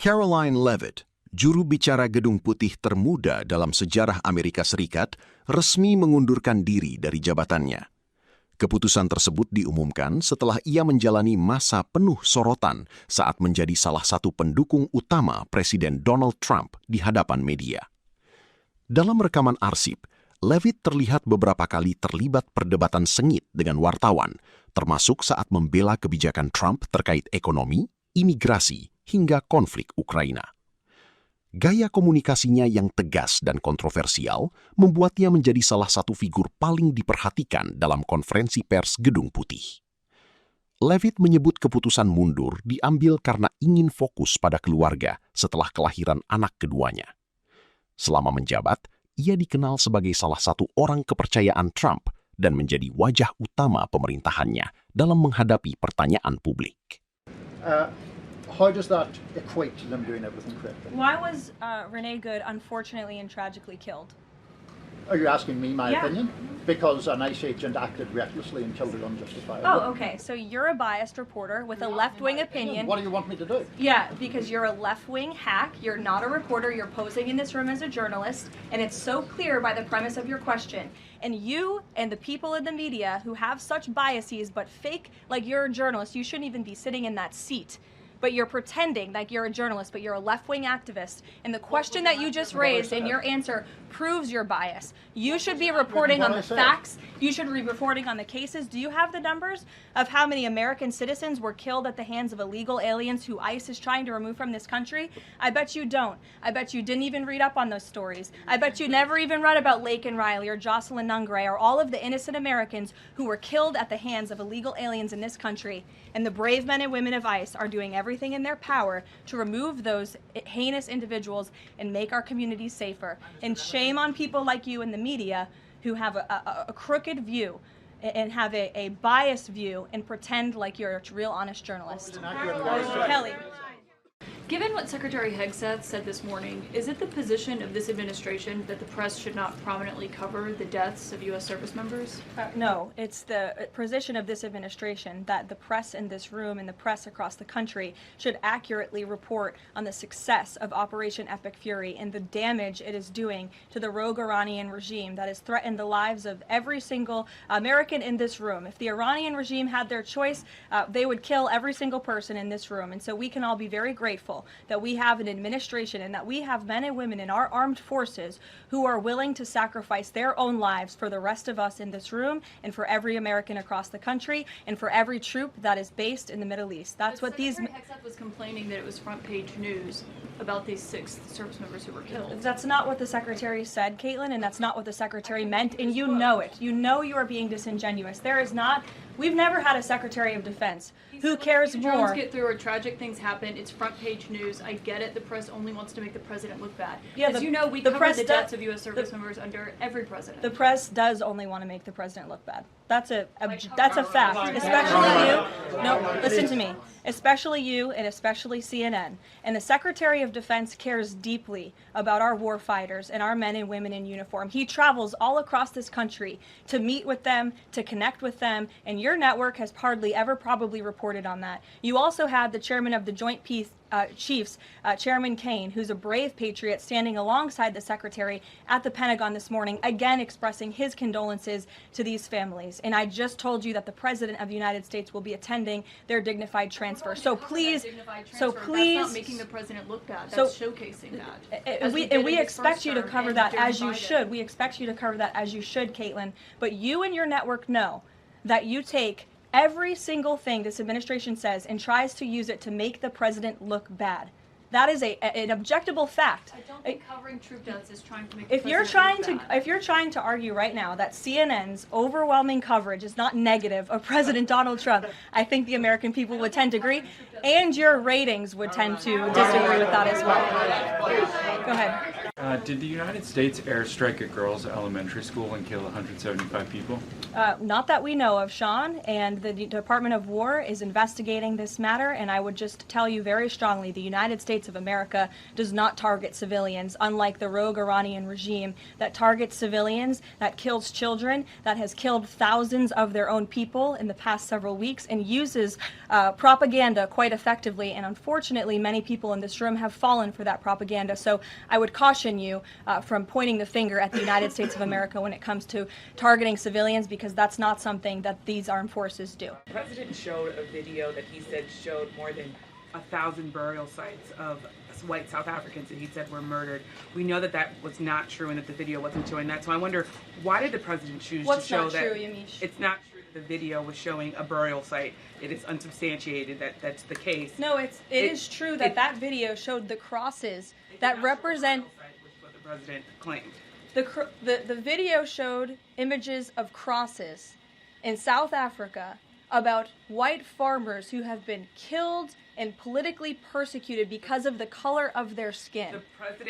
Karoline Leavitt, juru bicara Gedung Putih termuda dalam sejarah Amerika Serikat, resmi mengundurkan diri dari jabatannya. Keputusan tersebut diumumkan setelah ia menjalani masa penuh sorotan saat menjadi salah satu pendukung utama Presiden Donald Trump di hadapan media. Dalam rekaman arsip, Leavitt terlihat beberapa kali terlibat perdebatan sengit dengan wartawan, termasuk saat membela kebijakan Trump terkait ekonomi, imigrasi, hingga konflik Ukraina. Gaya komunikasinya yang tegas dan kontroversial membuatnya menjadi salah satu figur paling diperhatikan dalam konferensi pers Gedung Putih. Leavitt menyebut keputusan mundur diambil karena ingin fokus pada keluarga setelah kelahiran anak keduanya. Selama menjabat, ia dikenal sebagai salah satu orang kepercayaan Trump dan menjadi wajah utama pemerintahannya dalam menghadapi pertanyaan publik. How does that equate to them doing everything correctly? Why was Renee Good unfortunately and tragically killed? Are you asking me my Yeah. opinion? Because an ICE agent acted recklessly and killed her unjustifiably. Oh, okay. So you're a biased reporter with a left-wing opinion. What do you want me to do? Yeah, because you're a left-wing hack. You're not a reporter. You're posing in this room as a journalist, and it's so clear by the premise of your question. And you and the people in the media who have such biases but fake like you're a journalist, you shouldn't even be sitting in that seat. But you're pretending like you're a journalist, but you're a left-wing activist. And the question that you just raised and your answer proves your bias. You should be reporting on the facts. You should be reporting on the cases. Do you have the numbers of how many American citizens were killed at the hands of illegal aliens who ICE is trying to remove from this country? I bet you don't. I bet you didn't even read up on those stories. I bet you never even read about Laken Riley or Jocelyn Nungray or all of the innocent Americans who were killed at the hands of illegal aliens in this country. And the brave men and women of ICE are doing everything in their power to remove those heinous individuals and make our communities safer. And shame on people like you in the media who have a crooked view and have a biased view and pretend like you're a real honest journalist. Kelly. Given what Secretary Hegseth said this morning, is it the position of this administration that the press should not prominently cover the deaths of U.S. service members? No, it's the position of this administration that the press in this room and the press across the country should accurately report on the success of Operation Epic Fury and the damage it is doing to the rogue Iranian regime that has threatened the lives of every single American in this room. If the Iranian regime had their choice, they would kill every single person in this room. And so we can all be very grateful that we have an administration and that we have men and women in our armed forces who are willing to sacrifice their own lives for the rest of us in this room and for every American across the country and for every troop that is based in the Middle East. That's what these... Secretary Hegseth was complaining that it was front page news about these 6 service members who were killed. That's not what the Secretary said, Caitlin, and that's not what the Secretary meant, and you know it. You know you are being disingenuous. There is not... We've never had a Secretary of Defense who cares more. Drones get through or tragic things happen. It's front page news. I get it. The press only wants to make the president look bad. Yeah, as you know, we cover the deaths of U.S. service members under every president. The press does only want to make the president look bad. That's a fact. Especially you. No, listen to me. Especially you and especially CNN. And the Secretary of Defense cares deeply about our war fighters and our men and women in uniform. He travels all across this country to meet with them, to connect with them, and your network has hardly ever probably reported on that. You also had the chairman of the Joint Chiefs, Chairman Kane, who's a brave patriot, standing alongside the Secretary at the Pentagon this morning, again expressing his condolences to these families. And I just told you that the President of the United States will be attending their dignified transfer. So please, That's not making the president look bad. That's showcasing that. We expect you to cover that as you should. We expect you to cover that as you should, Caitlin. But you and your network know that you take every single thing this administration says and tries to use it to make the president look bad. That is an objectable fact. I don't think covering troop deaths is trying to make If you're trying to argue right now that CNN's overwhelming coverage is not negative of President Donald Trump, I think the American people would tend to agree, and your ratings would tend to disagree with that as well. Go ahead. Did the United States airstrike a girls' elementary school and kill 175 people? Not that we know of, Sean, and the Department of War is investigating this matter, and I would just tell you very strongly, the United States of America does not target civilians, unlike the rogue Iranian regime that targets civilians, that kills children, that has killed thousands of their own people in the past several weeks, and uses propaganda quite effectively, and unfortunately many people in this room have fallen for that propaganda, so I would caution you from pointing the finger at the United States of America when it comes to targeting civilians, because that's not something that these armed forces do. The president showed a video that he said showed more than 1,000 burial sites of white South Africans that he said were murdered. We know that that was not true and that the video wasn't showing that. So I wonder, why did the president choose to show that? What's not true, Yamiche? It's not true that the video was showing a burial site. It is unsubstantiated that that's the case. No, it is true that that video showed the crosses that represent... What the president claimed. The video showed images of crosses in South Africa about white farmers who have been killed and politically persecuted because of the color of their skin.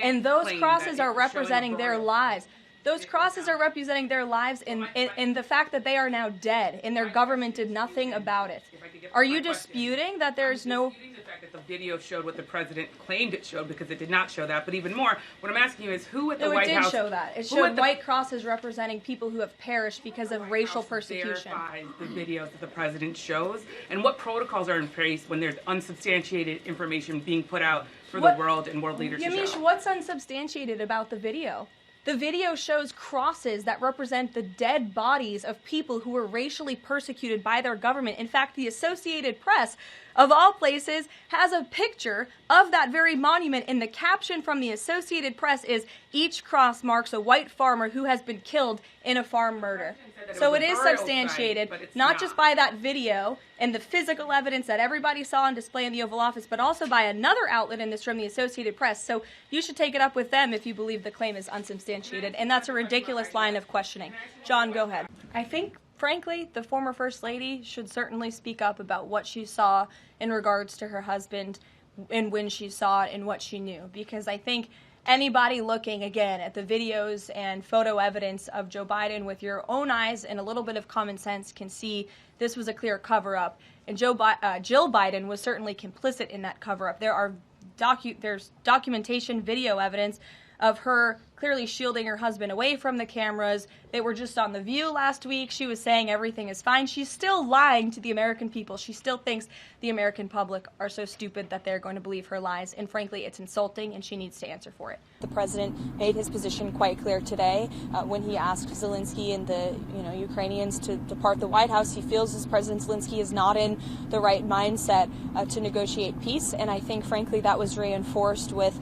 And those crosses are representing their lives. Those crosses are representing their lives in the fact that they are now dead and their government did nothing about it. Are you disputing that there's no... The fact that the video showed what the president claimed it showed, because it did not show that. But even more, what I'm asking you is who at the White House... It did show that. It showed white crosses representing people who have perished because of racial persecution. Verify the videos that the president shows, and what protocols are in place when there's unsubstantiated information being put out for the world and world leaders to show? Yamiche, what's unsubstantiated about the video? The video shows crosses that represent the dead bodies of people who were racially persecuted by their government. In fact, the Associated Press, of all places, has a picture of that very monument, and the caption from the Associated Press is, "Each cross marks a white farmer who has been killed in a farm murder." So it is substantiated, not just by that video and the physical evidence that everybody saw on display in the Oval Office, but also by another outlet in this room, the Associated Press. So you should take it up with them if you believe the claim is unsubstantiated, and that's a ridiculous line of questioning. John, go ahead. I think, frankly, the former First Lady should certainly speak up about what she saw in regards to her husband and when she saw it and what she knew, because I think anybody looking, again, at the videos and photo evidence of Joe Biden with your own eyes and a little bit of common sense can see this was a clear cover-up. And Jill Biden was certainly complicit in that cover-up. There's documentation, video evidence of her clearly shielding her husband away from the cameras. They were just on The View last week. She was saying everything is fine. She's still lying to the American people. She still thinks the American public are so stupid that they're going to believe her lies. And frankly, it's insulting, and she needs to answer for it. The president made his position quite clear today when he asked Zelensky and the Ukrainians to depart the White House. He feels as President Zelensky is not in the right mindset to negotiate peace. And I think, frankly, that was reinforced with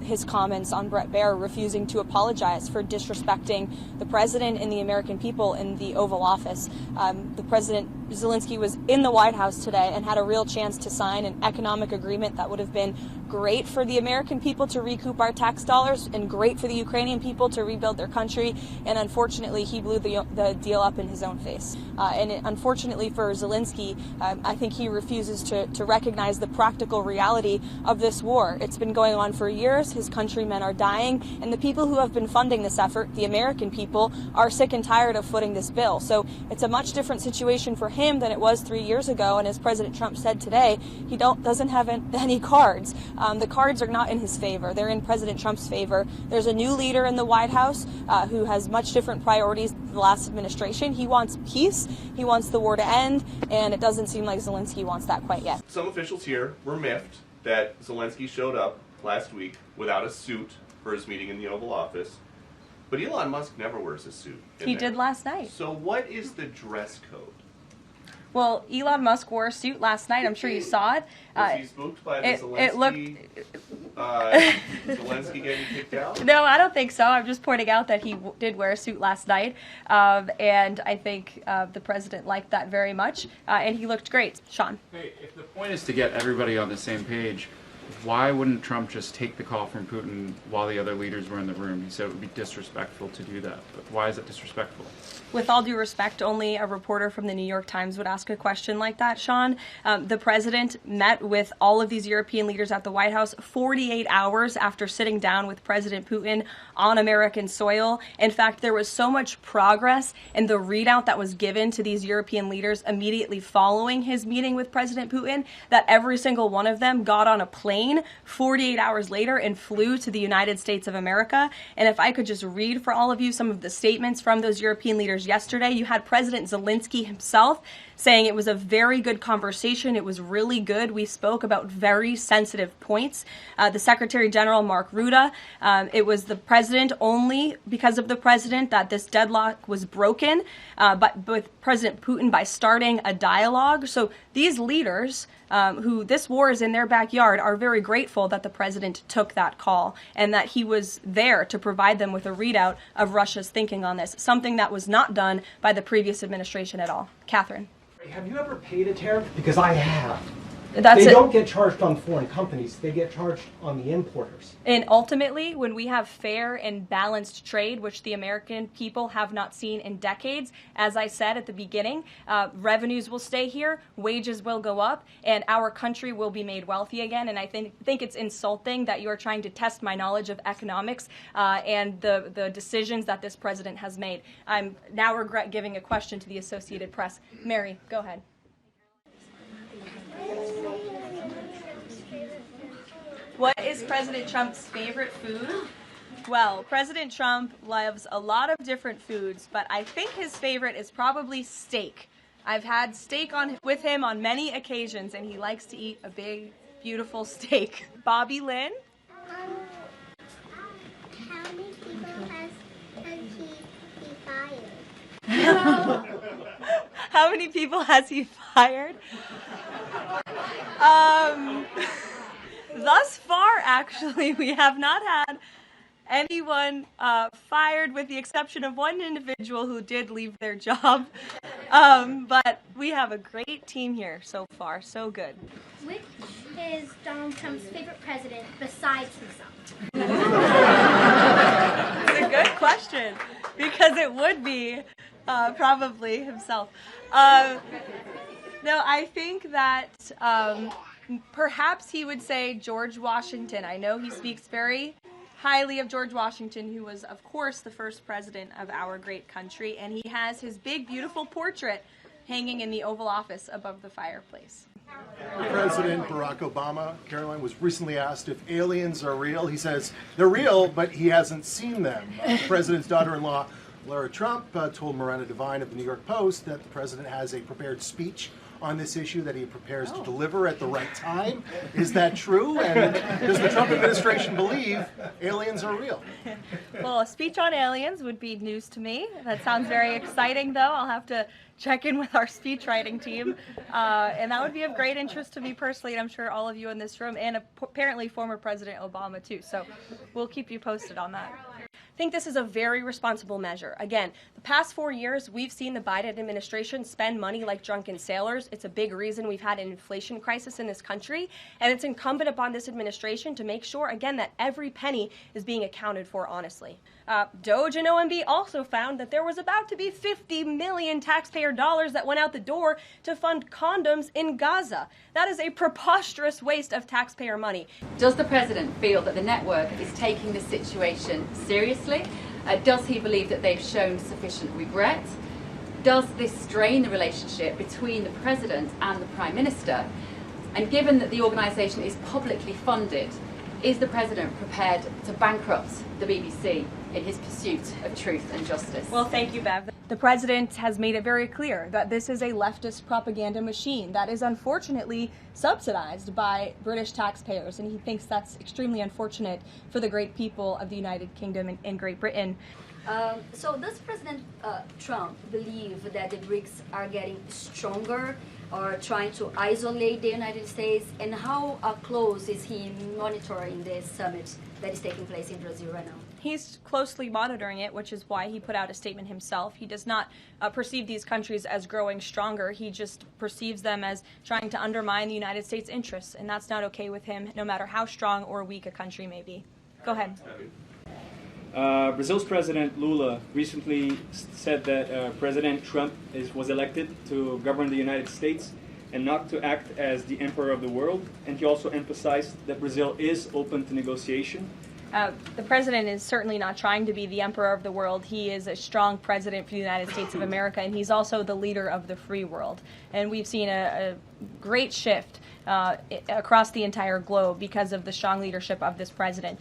his comments on Brett Baier refusing to apologize for disrespecting the president and the American people in the Oval Office. The President Zelensky was in the White House today and had a real chance to sign an economic agreement that would have been great for the American people to recoup our tax dollars and great for the Ukrainian people to rebuild their country. And unfortunately, he blew the deal up in his own face. Unfortunately for Zelensky, I think he refuses to recognize the practical reality of this war. It's been going on for years. His countrymen are dying, and the people who have been funding this effort, the American people, are sick and tired of footing this bill. So it's a much different situation for him than it was 3 years ago. And as President Trump said today, he doesn't have any cards. The cards are not in his favor. They're in President Trump's favor. There's a new leader in the White House who has much different priorities than the last administration. He wants peace. He wants the war to end. And it doesn't seem like Zelensky wants that quite yet. Some officials here were miffed that Zelensky showed up last week without a suit for his meeting in the Oval Office. But Elon Musk never wears a suit. He did last night. So what is the dress code? Well, Elon Musk wore a suit last night. I'm sure you saw it. Was he spooked by the Zelensky getting kicked out? No, I don't think so. I'm just pointing out that he did wear a suit last night. And I think the president liked that very much. And he looked great. Sean? Hey, if the point is to get everybody on the same page, why wouldn't Trump just take the call from Putin while the other leaders were in the room? He said it would be disrespectful to do that. But why is it disrespectful? With all due respect, only a reporter from the New York Times would ask a question like that, Sean. The president met with all of these European leaders at the White House 48 hours after sitting down with President Putin on American soil. In fact, there was so much progress in the readout that was given to these European leaders immediately following his meeting with President Putin that every single one of them got on a plane 48 hours later and flew to the United States of America. And if I could just read for all of you some of the statements from those European leaders yesterday, you had President Zelensky himself saying it was a very good conversation. It was really good. We spoke about very sensitive points. The Secretary General, Mark Rutte, it was the president, only because of the president, that this deadlock was broken, but with President Putin by starting a dialogue. So these leaders, who this war is in their backyard, are very grateful that the president took that call and that he was there to provide them with a readout of Russia's thinking on this, something that was not done by the previous administration at all. Catherine. Have you ever paid a tariff? Because I have. They don't get charged on foreign companies. They get charged on the importers. And ultimately, when we have fair and balanced trade, which the American people have not seen in decades, as I said at the beginning, revenues will stay here, wages will go up, and our country will be made wealthy again. And I think it's insulting that you are trying to test my knowledge of economics and the decisions that this president has made. I'm now regret giving a question to the Associated Press. Mary, go ahead. What is President Trump's favorite food? Well, President Trump loves a lot of different foods, but I think his favorite is probably steak. I've had steak with him on many occasions, and he likes to eat a big, beautiful steak. Bobby Lynn? How many people has he fired? How many people has he fired? Thus far, actually, we have not had anyone fired, with the exception of one individual who did leave their job. But we have a great team here so far, so good. Which is Donald Trump's favorite president besides himself? It's a good question, because it would be probably himself. No, I think that perhaps he would say George Washington. I know he speaks very highly of George Washington, who was, of course, the first president of our great country, and he has his big, beautiful portrait hanging in the Oval Office above the fireplace. President Barack Obama, Karoline, was recently asked if aliens are real. He says they're real, but he hasn't seen them. The president's daughter-in-law, Lara Trump, told Miranda Devine of the New York Post that the president has a prepared speech on this issue that he prepares to deliver at the right time. Is that true? And does the Trump administration believe aliens are real? Well, a speech on aliens would be news to me. That sounds very exciting, though. I'll have to check in with our speech writing team. And that would be of great interest to me personally, and I'm sure all of you in this room, and apparently former President Obama, too. So we'll keep you posted on that. I think this is a very responsible measure. Again, the past 4 years, we've seen the Biden administration spend money like drunken sailors. It's a big reason we've had an inflation crisis in this country, and it's incumbent upon this administration to make sure, again, that every penny is being accounted for honestly. DOJ and OMB also found that there was about to be 50 million taxpayer dollars that went out the door to fund condoms in Gaza. That is a preposterous waste of taxpayer money. Does the president feel that the network is taking this situation seriously? Does he believe that they've shown sufficient regret? Does this strain the relationship between the president and the prime minister? And given that the organisation is publicly funded, is the president prepared to bankrupt the BBC in his pursuit of truth and justice? Well, thank you, Bev. The president has made it very clear that this is a leftist propaganda machine that is unfortunately subsidized by British taxpayers, and he thinks that's extremely unfortunate for the great people of the United Kingdom and Great Britain. So does President Trump believe that the BRICS are getting stronger or trying to isolate the United States? And how close is he monitoring this summit that is taking place in Brazil right now? He's closely monitoring it, which is why he put out a statement himself. He does not perceive these countries as growing stronger. He just perceives them as trying to undermine the United States' interests, and that's not okay with him, no matter how strong or weak a country may be. Go ahead. Brazil's President Lula recently said that President Trump was elected to govern the United States and not to act as the emperor of the world. And he also emphasized that Brazil is open to negotiation. The president is certainly not trying to be the emperor of the world. He is a strong president for the United States of America, and he's also the leader of the free world. And we've seen a great shift across the entire globe because of the strong leadership of this president.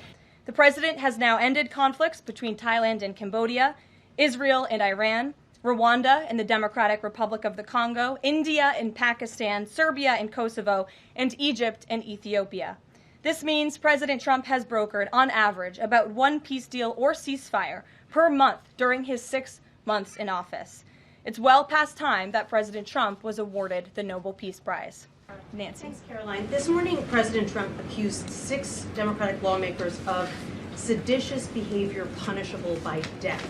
The president has now ended conflicts between Thailand and Cambodia, Israel and Iran, Rwanda and the Democratic Republic of the Congo, India and Pakistan, Serbia and Kosovo, and Egypt and Ethiopia. This means President Trump has brokered, on average, about one peace deal or ceasefire per month during his 6 months in office. It's well past time that President Trump was awarded the Nobel Peace Prize. Nancy. Thanks, Caroline. This morning, President Trump accused 6 Democratic lawmakers of seditious behavior punishable by death.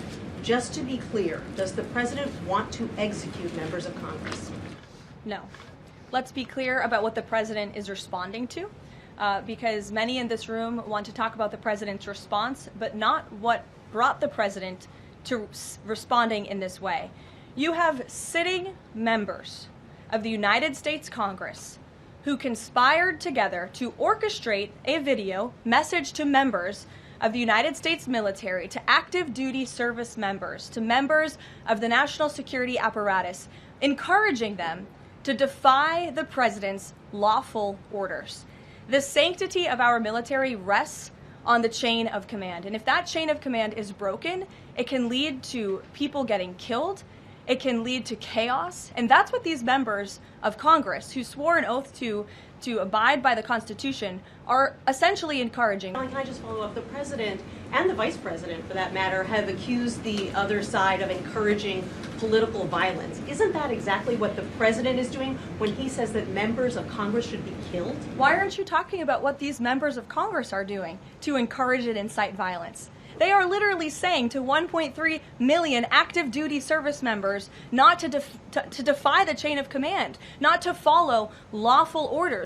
Just to be clear, does the president want to execute members of Congress? No. Let's be clear about what the president is responding to, because many in this room want to talk about the president's response, but not what brought the president to responding in this way. You have sitting members of the United States Congress who conspired together to orchestrate a video message to members of the United States military, to active duty service members, to members of the national security apparatus, encouraging them to defy the president's lawful orders. The sanctity of our military rests on the chain of command. And if that chain of command is broken, it can lead to people getting killed. It can lead to chaos. And that's what these members of Congress, who swore an oath to abide by the Constitution, are essentially encouraging. Can I just follow up? The president and the vice president, for that matter, have accused the other side of encouraging political violence. Isn't that exactly what the president is doing when he says that members of Congress should be killed? Why aren't you talking about what these members of Congress are doing to encourage and incite violence? They are literally saying to 1.3 million active duty service members not to defy the chain of command, not to follow lawful orders.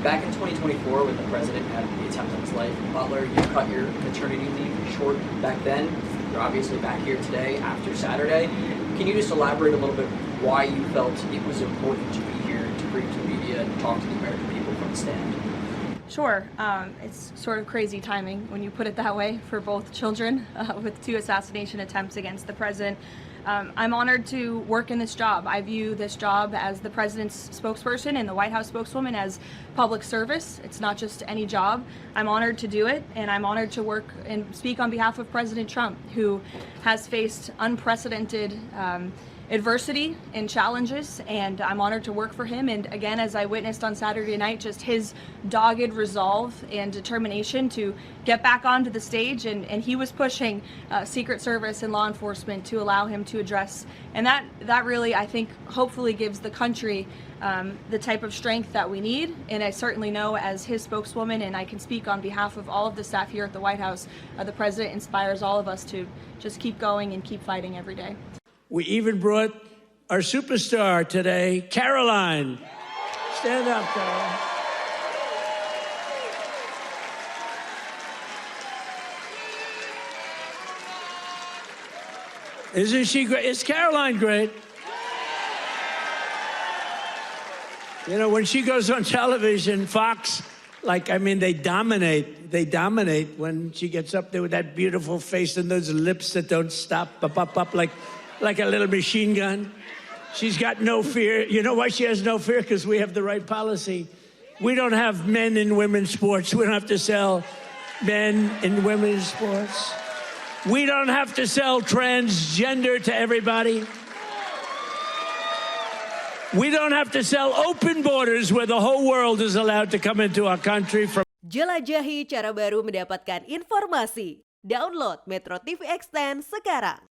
Back in 2024, when the president had the attempt on his life in Butler, you cut your maternity leave short back then. You're obviously back here today after Saturday. Can you just elaborate a little bit why you felt it was important to be here to bring to the media and talk to the American people from the stand? Sure. It's sort of crazy timing when you put it that way for both children with 2 assassination attempts against the president. I'm honored to work in this job. I view this job as the president's spokesperson and the White House spokeswoman as public service. It's not just any job. I'm honored to do it, and I'm honored to work and speak on behalf of President Trump, who has faced unprecedented adversity and challenges, and I'm honored to work for him. And again, as I witnessed on Saturday night, just his dogged resolve and determination to get back onto the stage, and he was pushing Secret Service and law enforcement to allow him to address. And that really, I think, hopefully gives the country the type of strength that we need. And I certainly know, as his spokeswoman, and I can speak on behalf of all of the staff here at the White House, the president inspires all of us to just keep going and keep fighting every day. We even brought our superstar today, Karoline. Stand up, Caroline. Isn't she great? Is Karoline great? You know, when she goes on television, Fox, they dominate. They dominate when she gets up there with that beautiful face and those lips that don't stop, up, like a little machine gun. She's got no fear. You know why she has no fear? Because we have the right policy. We don't have men in women's sports. We don't have to sell men in women's sports. We don't have to sell transgender to everybody. We don't have to sell open borders where the whole world is allowed to come into our country. Jelajahi cara baru mendapatkan informasi. Download MetroTV Extend sekarang.